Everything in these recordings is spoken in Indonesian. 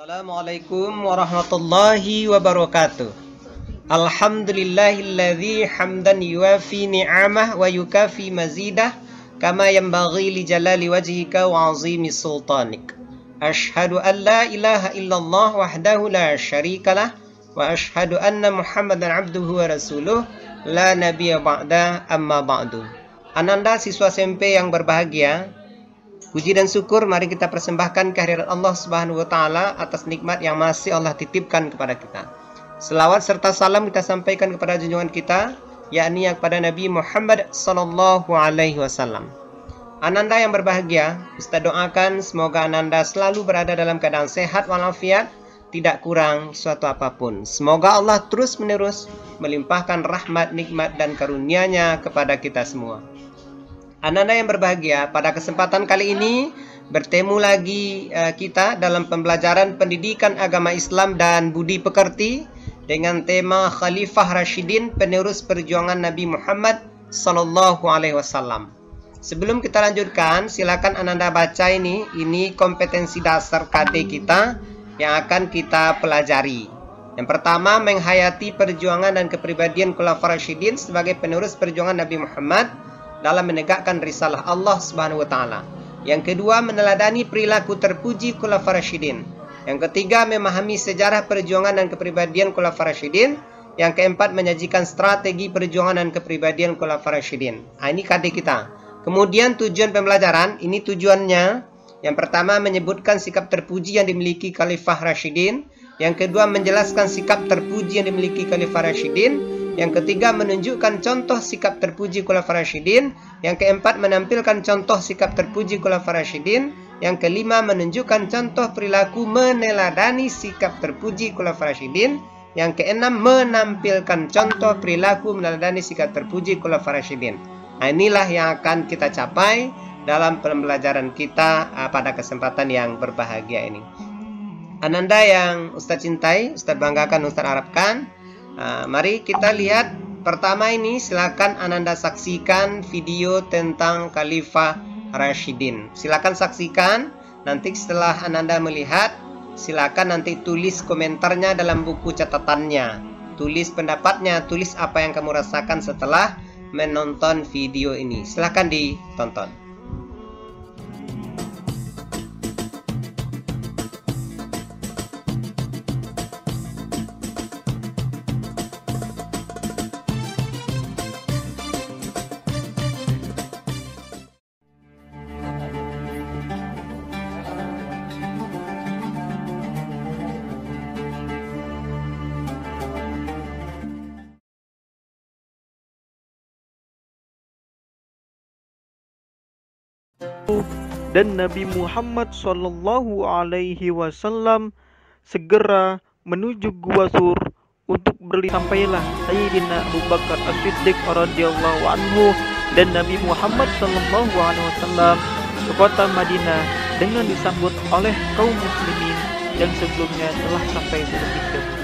Assalamualaikum warahmatullahi wabarakatuh. Alhamdulillahilladzi hamdan yuwafi ni'amah wa yukafi mazidah kama yanbaghi li jalali wajhika wa azimi sultanik. Ashhadu an la ilaha illallah wahdahu la syarikalah wa ashhadu anna Muhammadan abduhu wa rasuluh la nabiyya ba'da amma ba'du. Ananda siswa SMP yang berbahagia, puji dan syukur mari kita persembahkan kehadirat Allah Subhanahu wa taala atas nikmat yang masih Allah titipkan kepada kita. Selawat serta salam kita sampaikan kepada junjungan kita, yakni kepada Nabi Muhammad sallallahu alaihi wasallam. Ananda yang berbahagia, Ustaz doakan semoga Ananda selalu berada dalam keadaan sehat walafiat, tidak kurang suatu apapun. Semoga Allah terus-menerus melimpahkan rahmat, nikmat dan karunia-Nya kepada kita semua. Ananda yang berbahagia, pada kesempatan kali ini bertemu lagi kita dalam pembelajaran pendidikan agama Islam dan budi pekerti dengan tema Khalifah Rashidin, penerus perjuangan Nabi Muhammad sallallahu alaihi wasallam. Sebelum kita lanjutkan, silakan Ananda baca ini kompetensi dasar KD kita yang akan kita pelajari. Yang pertama, menghayati perjuangan dan kepribadian Khulafaur Rasyidin sebagai penerus perjuangan Nabi Muhammad dalam menegakkan risalah Allah Subhanahu wa taala. Yang kedua, meneladani perilaku terpuji Khulafaur Rasyidin. Yang ketiga, memahami sejarah perjuangan dan kepribadian Khulafaur Rasyidin. Yang keempat, menyajikan strategi perjuangan dan kepribadian Khulafaur Rasyidin. Ini KD kita. Kemudian tujuan pembelajaran, ini tujuannya. Yang pertama, menyebutkan sikap terpuji yang dimiliki Khalifah Rasyidin. Yang kedua, menjelaskan sikap terpuji yang dimiliki Khalifah Rasyidin. Yang ketiga, menunjukkan contoh sikap terpuji Khulafaur Rasyidin. Yang keempat, menampilkan contoh sikap terpuji Khulafaur Rasyidin. Yang kelima, menunjukkan contoh perilaku meneladani sikap terpuji Khulafaur Rasyidin. Yang keenam, menampilkan contoh perilaku meneladani sikap terpuji Khulafaur Rasyidin. Nah, inilah yang akan kita capai dalam pembelajaran kita pada kesempatan yang berbahagia ini. Ananda yang Ustaz cintai, Ustaz banggakan, Ustaz harapkan, mari kita lihat pertama ini. Silakan Ananda saksikan video tentang Khalifah Rasyidin. Silakan saksikan. Nanti setelah Ananda melihat, silakan nanti tulis komentarnya dalam buku catatannya. Tulis pendapatnya, tulis apa yang kamu rasakan setelah menonton video ini. Silakan ditonton. Dan Nabi Muhammad Sallallahu Alaihi Wasallam segera menuju Gua Sur untuk sampailah Sayyidina Abu Bakar As-Siddiq radhiyallahu anhu dan Nabi Muhammad Sallallahu Alaihi Wasallam ke kota Madinah dengan disambut oleh kaum muslimin yang sebelumnya telah sampai terlebih dahulu.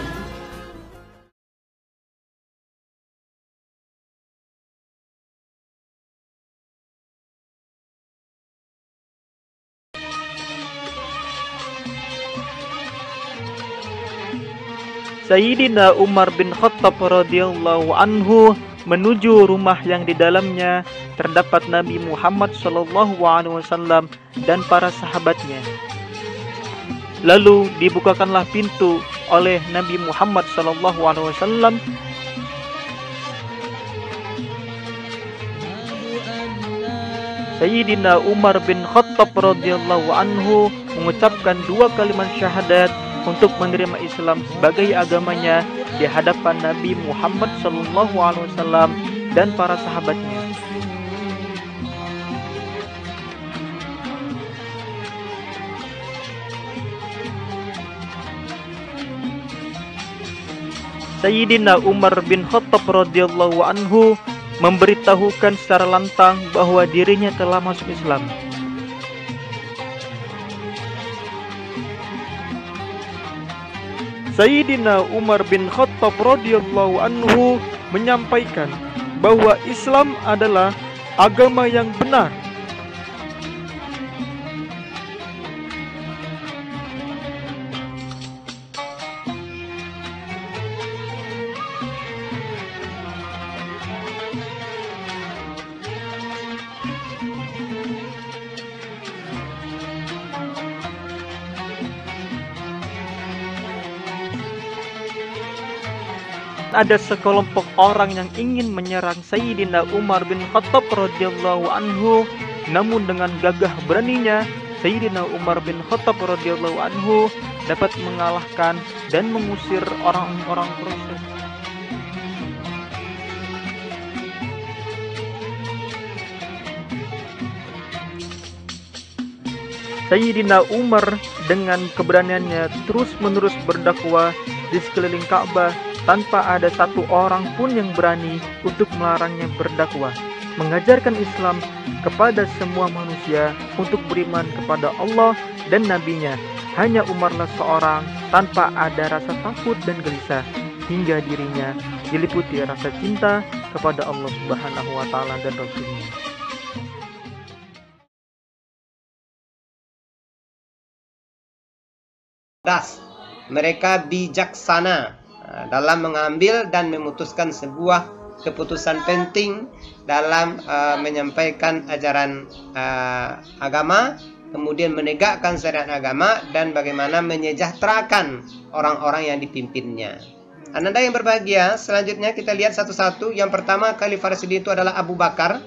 Sayyidina Umar bin Khattab radhiyallahu anhu menuju rumah yang di dalamnya terdapat Nabi Muhammad sallallahu alaihi wasallam dan para sahabatnya. Lalu dibukakanlah pintu oleh Nabi Muhammad sallallahu alaihi wasallam. Sayyidina Umar bin Khattab radhiyallahu anhu mengucapkan dua kalimat syahadat untuk menerima Islam sebagai agamanya di hadapan Nabi Muhammad sallallahu alaihi wasallam dan para sahabatnya. Sayyidina Umar bin Khattab radhiyallahu anhu memberitahukan secara lantang bahwa dirinya telah masuk Islam. Sayyidina Umar bin Khattab radhiyallahu anhu menyampaikan bahwa Islam adalah agama yang benar. ada sekelompok orang yang ingin menyerang Sayyidina Umar bin Khattab radhiyallahu anhu, namun dengan gagah beraninya Sayyidina Umar bin Khattab radhiyallahu anhu dapat mengalahkan dan mengusir orang-orang Quraisy. Sayyidina Umar dengan keberaniannya terus-menerus berdakwah di sekeliling Ka'bah tanpa ada satu orang pun yang berani untuk melarangnya berdakwah, mengajarkan Islam kepada semua manusia untuk beriman kepada Allah dan Nabi-Nya. Hanya Umarlah seorang tanpa ada rasa takut dan gelisah, hingga dirinya diliputi rasa cinta kepada Allah Subhanahu wa Ta'ala dan Rasul-Nya. Mereka bijaksana dalam mengambil dan memutuskan sebuah keputusan penting dalam menyampaikan ajaran agama, kemudian menegakkan syariat agama, dan bagaimana menyejahterakan orang-orang yang dipimpinnya. Ananda yang berbahagia, selanjutnya kita lihat satu-satu. Yang pertama, Khalifah Rasyidin itu adalah Abu Bakar.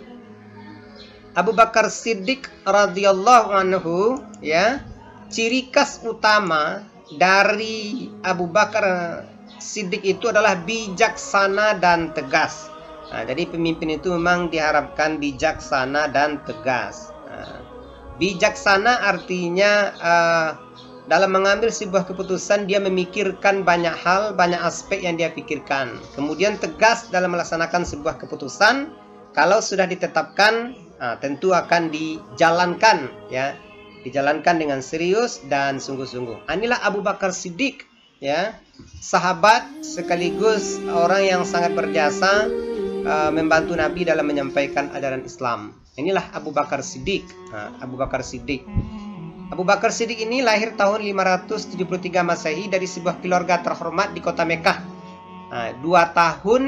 Abu Bakar Siddiq radhiyallahu anhu, ya. Ciri khas utama dari Abu Bakar Siddiq itu adalah bijaksana dan tegas. Jadi pemimpin itu memang diharapkan bijaksana dan tegas. Bijaksana artinya dalam mengambil sebuah keputusan dia memikirkan banyak hal, banyak aspek yang dia pikirkan. Kemudian tegas dalam melaksanakan sebuah keputusan. Kalau sudah ditetapkan, tentu akan dijalankan, ya. Dijalankan dengan serius dan sungguh-sungguh. Inilah Abu Bakar Siddiq, ya, sahabat sekaligus orang yang sangat berjasa membantu Nabi dalam menyampaikan ajaran Islam. Inilah Abu Bakar Siddiq. Abu Bakar Siddiq. Abu Bakar Siddiq ini lahir tahun 573 Masehi dari sebuah keluarga terhormat di kota Mekah. 2 tahun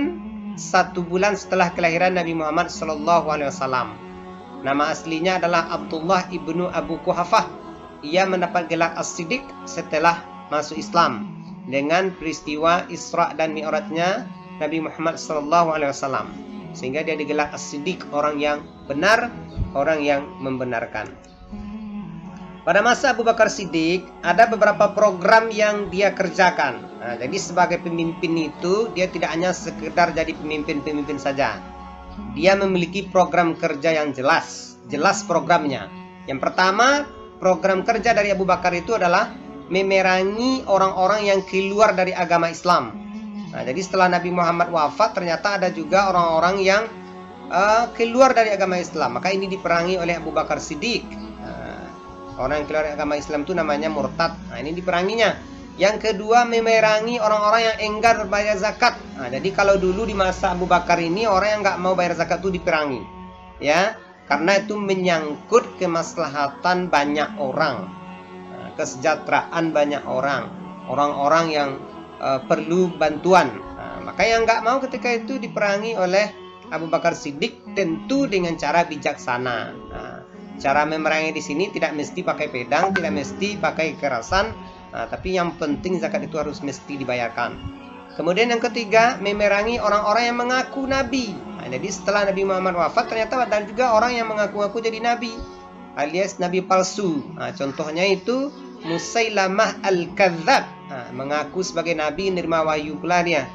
1 bulan setelah kelahiran Nabi Muhammad SAW. Nama aslinya adalah Abdullah ibnu Abu Quhafah. Ia mendapat gelar As-Siddiq setelah masuk Islam dengan peristiwa Isra dan Mi'rajnya Nabi Muhammad SAW, sehingga dia digelar As-Siddiq, orang yang benar, orang yang membenarkan. Pada masa Abu Bakar Siddiq ada beberapa program yang dia kerjakan. Jadi sebagai pemimpin itu dia tidak hanya sekedar jadi pemimpin saja. Dia memiliki program kerja yang jelas programnya. Yang pertama, program kerja dari Abu Bakar itu adalah memerangi orang-orang yang keluar dari agama Islam. Jadi setelah Nabi Muhammad wafat, ternyata ada juga orang-orang yang keluar dari agama Islam. Maka ini diperangi oleh Abu Bakar Siddiq. Orang yang keluar dari agama Islam itu namanya murtad. Ini diperanginya. Yang kedua, memerangi orang-orang yang enggar bayar zakat. Jadi kalau dulu di masa Abu Bakar ini orang yang nggak mau bayar zakat itu diperangi, ya, karena itu menyangkut kemaslahatan banyak orang, kesejahteraan banyak orang, orang-orang yang perlu bantuan. Maka yang nggak mau ketika itu diperangi oleh Abu Bakar Siddiq, tentu dengan cara bijaksana. Cara memerangi di sini tidak mesti pakai pedang, tidak mesti pakai kekerasan. Tapi yang penting zakat itu harus mesti dibayarkan. Kemudian yang ketiga, memerangi orang-orang yang mengaku Nabi. Jadi setelah Nabi Muhammad wafat, ternyata ada juga orang yang mengaku-ngaku jadi Nabi, alias Nabi palsu. Contohnya itu Musailamah Al-Kadzab, mengaku sebagai Nabi, nerima wahyu pula dia.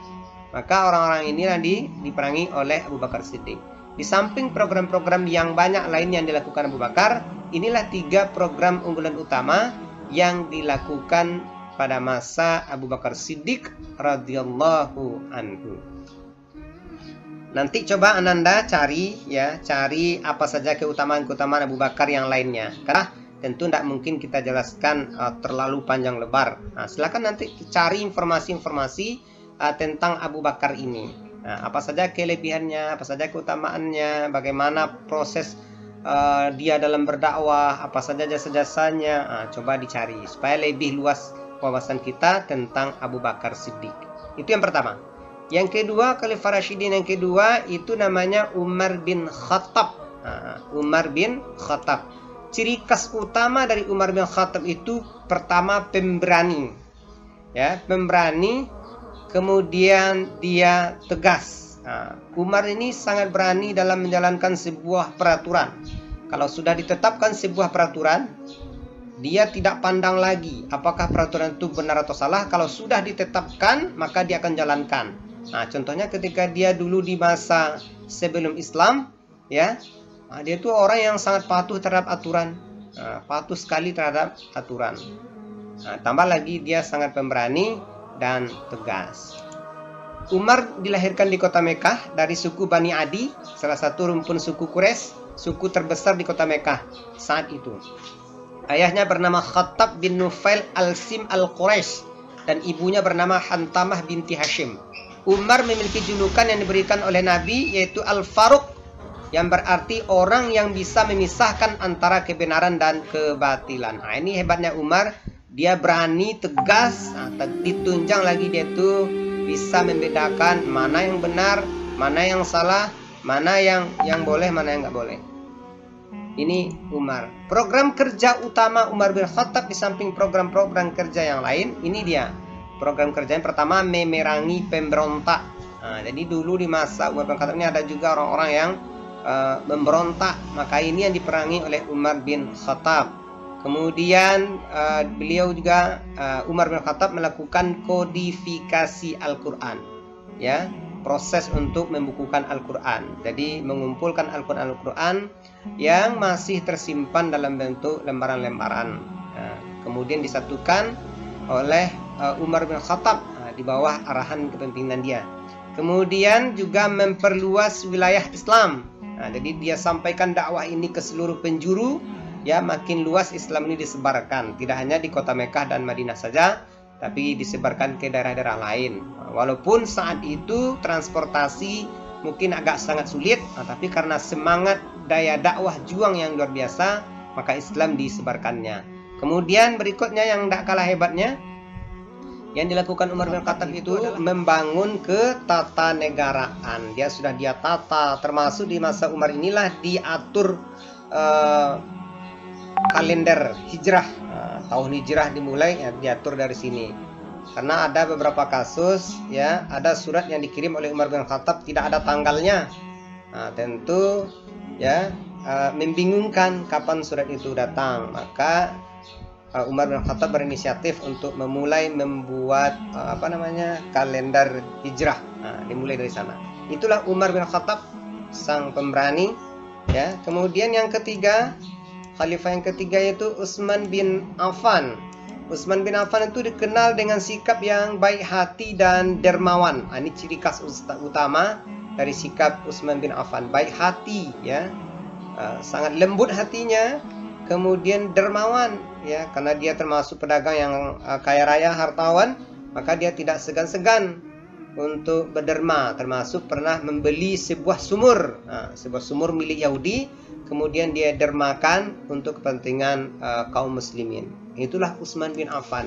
Maka orang-orang inilah diperangi oleh Abu Bakar Siddiq. Di samping program-program yang banyak lain yang dilakukan Abu Bakar, inilah 3 program unggulan utama yang dilakukan pada masa Abu Bakar Siddiq radhiyallahu anhu. Nanti coba Ananda cari apa saja keutamaan-keutamaan Abu Bakar yang lainnya. Karena tentu tidak mungkin kita jelaskan terlalu panjang lebar. Silakan nanti cari informasi-informasi tentang Abu Bakar ini. Apa saja kelebihannya, apa saja keutamaannya, bagaimana proses dia dalam berdakwah, apa saja jasa-jasanya. Coba dicari supaya lebih luas wawasan kita tentang Abu Bakar Siddiq. Itu yang pertama. Yang kedua, Khalifah Rasyidin yang kedua itu namanya Umar bin Khattab. Umar bin Khattab. Ciri khas utama dari Umar bin Khattab itu pertama pemberani. Ya, pemberani kemudian dia tegas. Umar ini sangat berani dalam menjalankan sebuah peraturan. Kalau sudah ditetapkan sebuah peraturan, dia tidak pandang lagi apakah peraturan itu benar atau salah. Kalau sudah ditetapkan, maka dia akan jalankan. Contohnya ketika dia dulu di masa sebelum Islam, ya, dia itu orang yang sangat patuh terhadap aturan, patuh sekali terhadap aturan. Tambah lagi dia sangat pemberani dan tegas. Umar dilahirkan di kota Mekah dari suku Bani Adi, salah satu rumpun suku Quraisy, suku terbesar di kota Mekah saat itu. Ayahnya bernama Khattab bin Nufail al-Sim al-Quraisy dan ibunya bernama Hantamah binti Hashim. Umar memiliki julukan yang diberikan oleh Nabi, yaitu Al-Faruq, yang berarti orang yang bisa memisahkan antara kebenaran dan kebatilan. Ini hebatnya Umar, dia berani, tegas, ditunjang lagi dia tuh bisa membedakan mana yang benar, mana yang salah, mana yang boleh, mana yang nggak boleh. Ini Umar. Program kerja utama Umar bin Khattab di samping program-program kerja yang lain, ini dia. Program kerja yang pertama, memerangi pemberontak. Jadi dulu di masa Umar bin Khattab ini ada juga orang-orang yang memberontak. Maka ini yang diperangi oleh Umar bin Khattab. Kemudian beliau juga Umar bin Khattab melakukan kodifikasi Al-Quran, ya, proses untuk membukukan Al-Quran. Jadi mengumpulkan Al-Quran yang masih tersimpan dalam bentuk lembaran-lembaran. Kemudian disatukan oleh Umar bin Khattab di bawah arahan kepemimpinan dia. Kemudian juga memperluas wilayah Islam. Jadi dia sampaikan dakwah ini ke seluruh penjuru. Ya, makin luas Islam ini disebarkan, tidak hanya di kota Mekah dan Madinah saja, tapi disebarkan ke daerah-daerah lain. Walaupun saat itu transportasi mungkin agak sangat sulit, tapi karena semangat daya dakwah juang yang luar biasa, maka Islam disebarkannya. Kemudian berikutnya yang tidak kalah hebatnya, yang dilakukan Umar bin Khattab itu membangun ketatanegaraan. Dia sudah tata, termasuk di masa Umar inilah diatur kalender hijrah. Tahun hijrah dimulai, ya, diatur dari sini. Karena ada beberapa kasus, ya, ada surat yang dikirim oleh Umar bin Khattab tidak ada tanggalnya. Tentu, ya, membingungkan kapan surat itu datang. Maka Umar bin Khattab berinisiatif untuk memulai membuat kalender hijrah. Dimulai dari sana. Itulah Umar bin Khattab, sang pemberani, ya. Kemudian yang ketiga, khalifah yang ketiga yaitu Utsman bin Affan. Utsman bin Affan itu dikenal dengan sikap yang baik hati dan dermawan. Ini ciri khas utama dari sikap Utsman bin Affan, baik hati, ya, sangat lembut hatinya, kemudian dermawan, ya, karena dia termasuk pedagang yang kaya raya, hartawan, maka dia tidak segan-segan untuk berderma, termasuk pernah membeli sebuah sumur milik Yahudi. Kemudian dia dermakan untuk kepentingan kaum muslimin. Itulah Utsman bin Affan,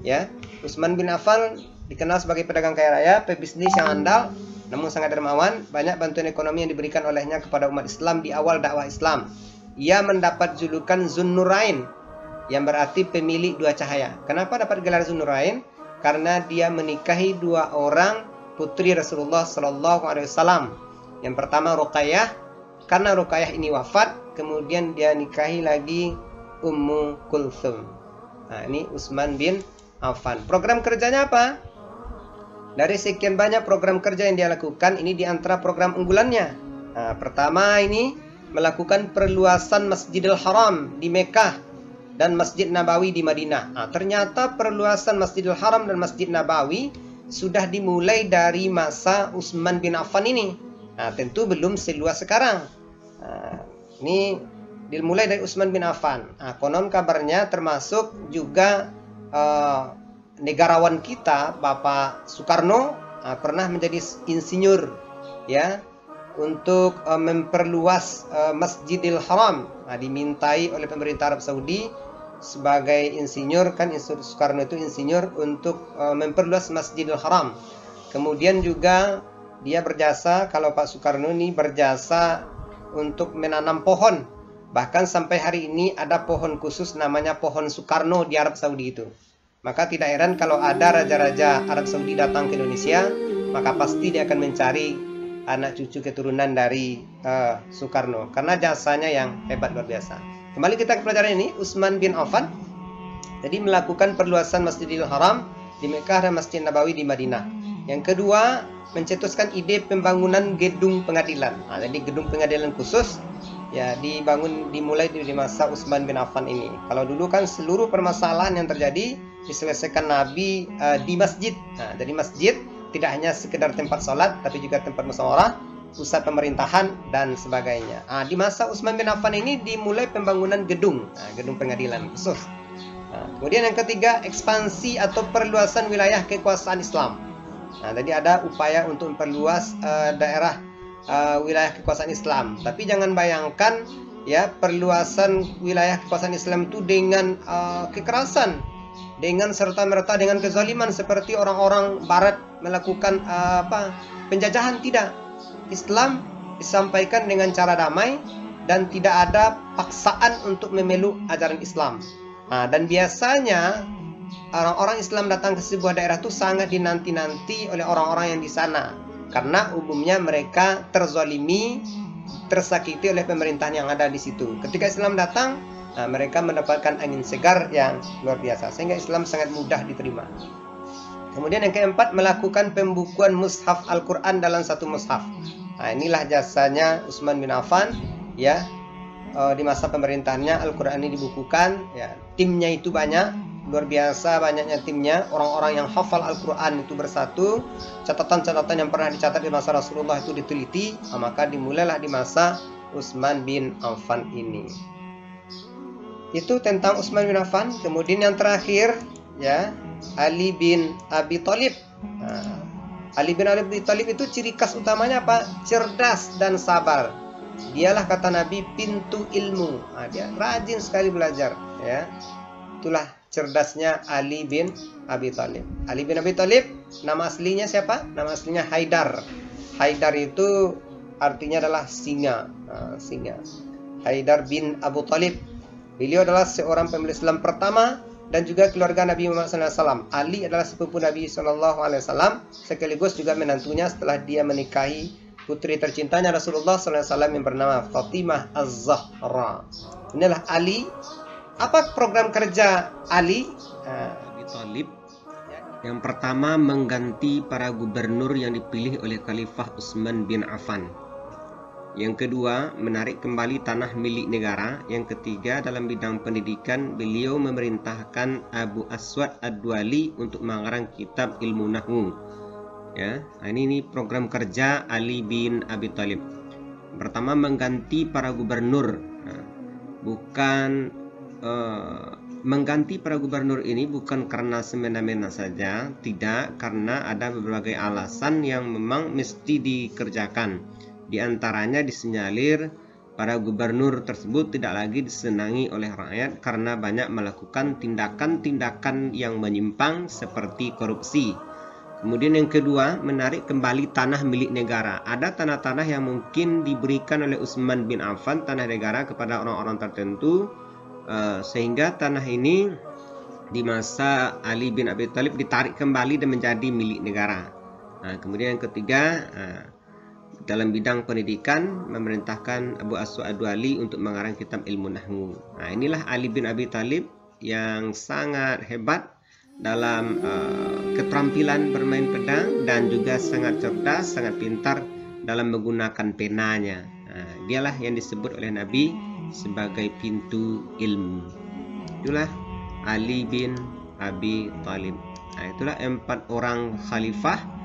ya. Utsman bin Affan dikenal sebagai pedagang kaya raya, pebisnis yang andal, namun sangat dermawan. Banyak bantuan ekonomi yang diberikan olehnya kepada umat Islam di awal dakwah Islam. Ia mendapat julukan Zunnurain, yang berarti pemilik dua cahaya. Kenapa dapat gelar Zunnurain? Karena dia menikahi dua orang putri Rasulullah SAW. Yang pertama Ruqayyah. Karena Ruqayyah ini wafat, kemudian dia nikahi lagi Ummu Kulthum. Ini Utsman bin Affan. Program kerjanya apa? Dari sekian banyak program kerja yang dia lakukan, ini di antara program unggulannya. Pertama ini melakukan perluasan Masjidil Haram di Mekah dan Masjid Nabawi di Madinah. Ternyata perluasan Masjidil Haram dan Masjid Nabawi sudah dimulai dari masa Utsman bin Affan ini. Tentu belum seluas sekarang. Ini dimulai dari Utsman bin Affan. Konon kabarnya termasuk juga negarawan kita, Bapak Soekarno, pernah menjadi insinyur, ya, untuk memperluas Masjidil Haram. Dimintai oleh pemerintah Arab Saudi sebagai insinyur, kan Soekarno itu insinyur untuk memperluas Masjidil Haram. Kemudian juga dia berjasa, kalau Pak Soekarno ini berjasa untuk menanam pohon. Bahkan sampai hari ini ada pohon khusus namanya pohon Soekarno di Arab Saudi itu. Maka tidak heran kalau ada raja-raja Arab Saudi datang ke Indonesia, maka pasti dia akan mencari anak cucu keturunan dari Soekarno, karena jasanya yang hebat luar biasa. Kembali kita ke pelajaran ini. Utsman bin Affan jadi melakukan perluasan Masjidil Haram di Mekah dan Masjid Nabawi di Madinah. Yang kedua, mencetuskan ide pembangunan gedung pengadilan. Jadi gedung pengadilan khusus ya dimulai di masa Utsman bin Affan ini. Kalau dulu kan seluruh permasalahan yang terjadi diselesaikan Nabi di masjid. Jadi masjid tidak hanya sekedar tempat sholat, tapi juga tempat musyawarah, pusat pemerintahan dan sebagainya. Di masa Utsman bin Affan ini dimulai pembangunan gedung pengadilan khusus. Kemudian yang ketiga, ekspansi atau perluasan wilayah kekuasaan Islam. Jadi ada upaya untuk memperluas daerah wilayah kekuasaan Islam. Tapi jangan bayangkan ya perluasan wilayah kekuasaan Islam itu dengan kekerasan, dengan serta-merta dengan kezaliman seperti orang-orang Barat melakukan penjajahan. Tidak. Islam disampaikan dengan cara damai dan tidak ada paksaan untuk memeluk ajaran Islam. Dan biasanya orang-orang Islam datang ke sebuah daerah itu sangat dinanti-nanti oleh orang-orang yang di sana, karena umumnya mereka terzalimi, tersakiti oleh pemerintahan yang ada di situ. Ketika Islam datang, mereka mendapatkan angin segar yang luar biasa, sehingga Islam sangat mudah diterima. Kemudian yang keempat, melakukan pembukuan mushaf Al-Quran dalam satu mushaf. Inilah jasanya Utsman bin Affan ya. Di masa pemerintahannya Al-Quran ini dibukukan ya. Timnya itu banyak, luar biasa banyaknya timnya. Orang-orang yang hafal Al-Quran itu bersatu. Catatan-catatan yang pernah dicatat di masa Rasulullah itu diteliti. Maka dimulailah di masa Utsman bin Affan ini. Itu tentang Utsman bin Affan. Kemudian yang terakhir ya, Ali bin Abi Thalib. Ali bin Abi Thalib itu ciri khas utamanya apa? Cerdas dan sabar. Dialah kata Nabi pintu ilmu. Dia rajin sekali belajar ya. Itulah cerdasnya Ali bin Abi Thalib. Ali bin Abi Thalib nama aslinya siapa? Nama aslinya Haidar. Haidar itu artinya adalah singa. Singa. Haidar bin Abu Thalib. Beliau adalah seorang pemeluk Islam pertama dan juga keluarga Nabi Muhammad SAW. Ali adalah sepupu Nabi SAW, sekaligus juga menantunya setelah dia menikahi putri tercintanya Rasulullah SAW yang bernama Fatimah Az-Zahra. Inilah Ali. Apa program kerja Ali? Abi Thalib yang pertama mengganti para gubernur yang dipilih oleh Khalifah Utsman bin Affan. Yang kedua, menarik kembali tanah milik negara. Yang ketiga, dalam bidang pendidikan, beliau memerintahkan Abu Aswad Ad-Duali untuk mengarang kitab ilmu nahwu. Ya, ini program kerja Ali bin Abi Thalib. Pertama, mengganti para gubernur. Mengganti para gubernur ini bukan karena semena-mena saja, tidak, karena ada berbagai alasan yang memang mesti dikerjakan. Di antaranya disinyalir para gubernur tersebut tidak lagi disenangi oleh rakyat karena banyak melakukan tindakan-tindakan yang menyimpang seperti korupsi. Kemudian yang kedua, menarik kembali tanah milik negara. Ada tanah-tanah yang mungkin diberikan oleh Utsman bin Affan, tanah negara, kepada orang-orang tertentu, sehingga tanah ini di masa Ali bin Abi Thalib ditarik kembali dan menjadi milik negara. Kemudian yang ketiga, dalam bidang pendidikan, memerintahkan Abu Aswad Ad-Duali untuk mengarang kitab ilmu nahwu. Inilah Ali bin Abi Thalib yang sangat hebat dalam keterampilan bermain pedang dan juga sangat cerdas, sangat pintar dalam menggunakan penanya. Dialah yang disebut oleh Nabi sebagai pintu ilmu. Itulah Ali bin Abi Thalib. Itulah 4 orang khalifah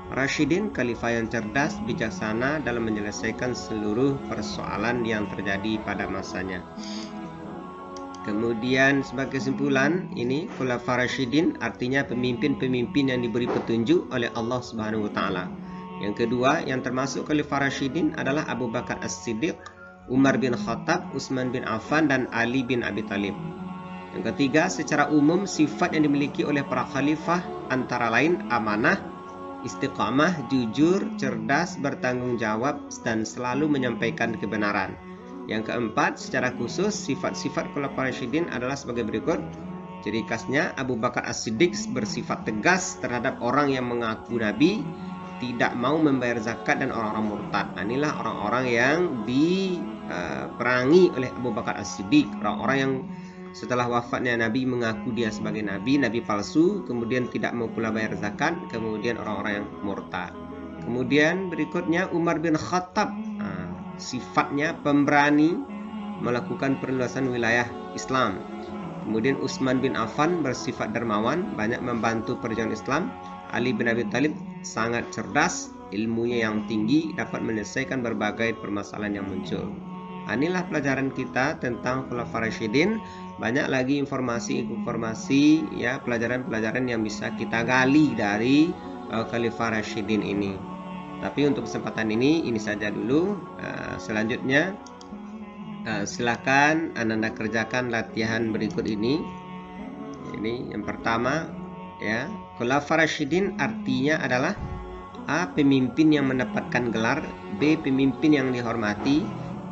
Rashidin, khalifah yang cerdas, bijaksana dalam menyelesaikan seluruh persoalan yang terjadi pada masanya. Kemudian sebagai kesimpulan, ini Khulafa Rashidin artinya pemimpin-pemimpin yang diberi petunjuk oleh Allah Subhanahu wa taala. Yang kedua, yang termasuk Khalifah Rashidin adalah Abu Bakar As-Siddiq, Umar bin Khattab, Utsman bin Affan, dan Ali bin Abi Thalib. Yang ketiga, secara umum sifat yang dimiliki oleh para khalifah antara lain amanah, istiqamah, jujur, cerdas, bertanggung jawab, dan selalu menyampaikan kebenaran. Yang keempat, secara khusus sifat-sifat Khulafaur Rasyidin adalah sebagai berikut. Ciri khasnya Abu Bakar As-Siddiq bersifat tegas terhadap orang yang mengaku Nabi, tidak mau membayar zakat, dan orang-orang murtad. Inilah orang-orang yang diperangi oleh Abu Bakar As-Siddiq. Orang-orang yang setelah wafatnya Nabi mengaku dia sebagai Nabi palsu, kemudian tidak mau pula bayar zakat, kemudian orang-orang yang murtad. Kemudian berikutnya Umar bin Khattab, sifatnya pemberani, melakukan perluasan wilayah Islam. Kemudian Utsman bin Affan bersifat dermawan, banyak membantu perjuangan Islam. Ali bin Abi Thalib sangat cerdas, ilmunya yang tinggi, dapat menyelesaikan berbagai permasalahan yang muncul. Inilah pelajaran kita tentang Khulafaur Rasyidin. Banyak lagi informasi ya, pelajaran-pelajaran yang bisa kita gali dari Khulafaur Rasyidin ini. Tapi untuk kesempatan ini saja dulu. Selanjutnya silakan Anda kerjakan latihan berikut ini. Ini yang pertama ya, Khulafaur Rasyidin artinya adalah A. Pemimpin yang mendapatkan gelar, B. Pemimpin yang dihormati,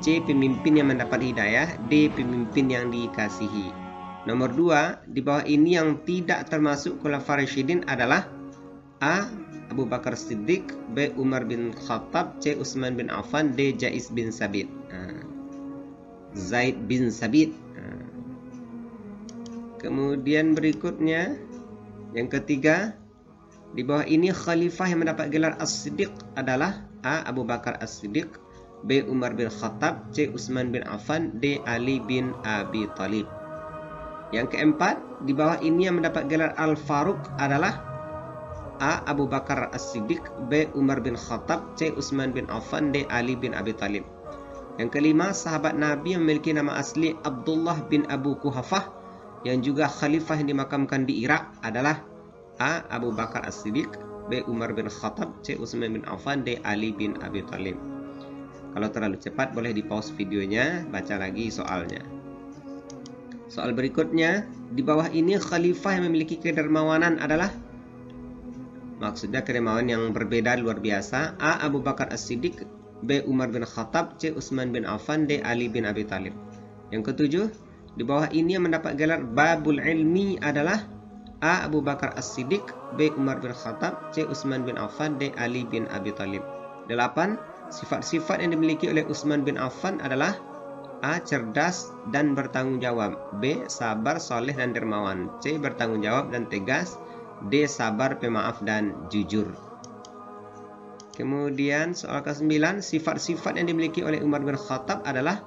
C. Pemimpin yang mendapat hidayah, D. Pemimpin yang dikasihi. Nomor 2, di bawah ini yang tidak termasuk Khulafaur Rasyidin adalah A. Abu Bakar Siddiq, B. Umar bin Khattab, C. Utsman bin Affan, D. Zaid bin Sabit. Kemudian berikutnya yang ketiga, di bawah ini khalifah yang mendapat gelar As-Siddiq adalah A. Abu Bakar As-Siddiq, B. Umar bin Khattab, C. Utsman bin Affan, D. Ali bin Abi Thalib. Yang keempat, di bawah ini yang mendapat gelar Al-Faruq adalah A. Abu Bakar As-Siddiq, B. Umar bin Khattab, C. Utsman bin Affan, D. Ali bin Abi Thalib. Yang kelima, sahabat Nabi yang memiliki nama asli Abdullah bin Abu Quhafah yang juga khalifah yang dimakamkan di Irak adalah A. Abu Bakar As-Siddiq, B. Umar bin Khattab, C. Utsman bin Affan, D. Ali bin Abi Thalib. Kalau terlalu cepat boleh di pause videonya, baca lagi soalnya. Soal berikutnya, di bawah ini khalifah yang memiliki kedermawanan adalah, maksudnya kedermawanan yang berbeda luar biasa, A. Abu Bakar As-Siddiq, B. Umar bin Khattab, C. Utsman bin Affan, D. Ali bin Abi Thalib. Yang ketujuh, di bawah ini yang mendapat gelar Babul Ilmi adalah A. Abu Bakar As-Siddiq, B. Umar bin Khattab, C. Utsman bin Affan, D. Ali bin Abi Thalib. 8. Sifat-sifat yang dimiliki oleh Utsman bin Affan adalah A. Cerdas dan bertanggung jawab, B. Sabar, soleh dan dermawan, C. Bertanggung jawab dan tegas, D. Sabar, pemaaf dan jujur. Kemudian soal ke-9, sifat-sifat yang dimiliki oleh Umar bin Khattab adalah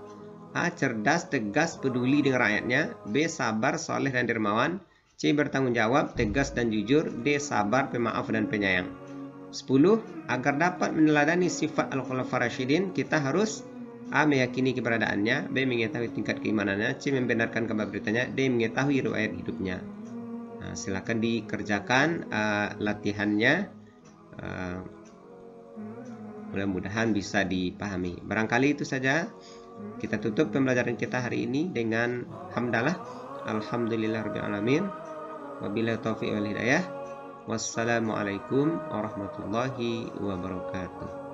A. Cerdas, tegas, peduli dengan rakyatnya, B. Sabar, soleh dan dermawan, C. Bertanggung jawab, tegas dan jujur, D. Sabar, pemaaf dan penyayang. 10. Agar dapat meneladani sifat Al-Khulafaur Rasyidin, kita harus A. Meyakini keberadaannya, B. Mengetahui tingkat keimanannya, C. Membenarkan kabar beritanya, D. Mengetahui riwayat hidupnya. Nah, silakan dikerjakan latihannya. Mudah-mudahan bisa dipahami. Barangkali itu saja. Kita tutup pembelajaran kita hari ini dengan hamdalah. Alhamdulillahirabbil alamin. Wabillahi taufiq wal hidayah. Wassalamualaikum warahmatullahi wabarakatuh.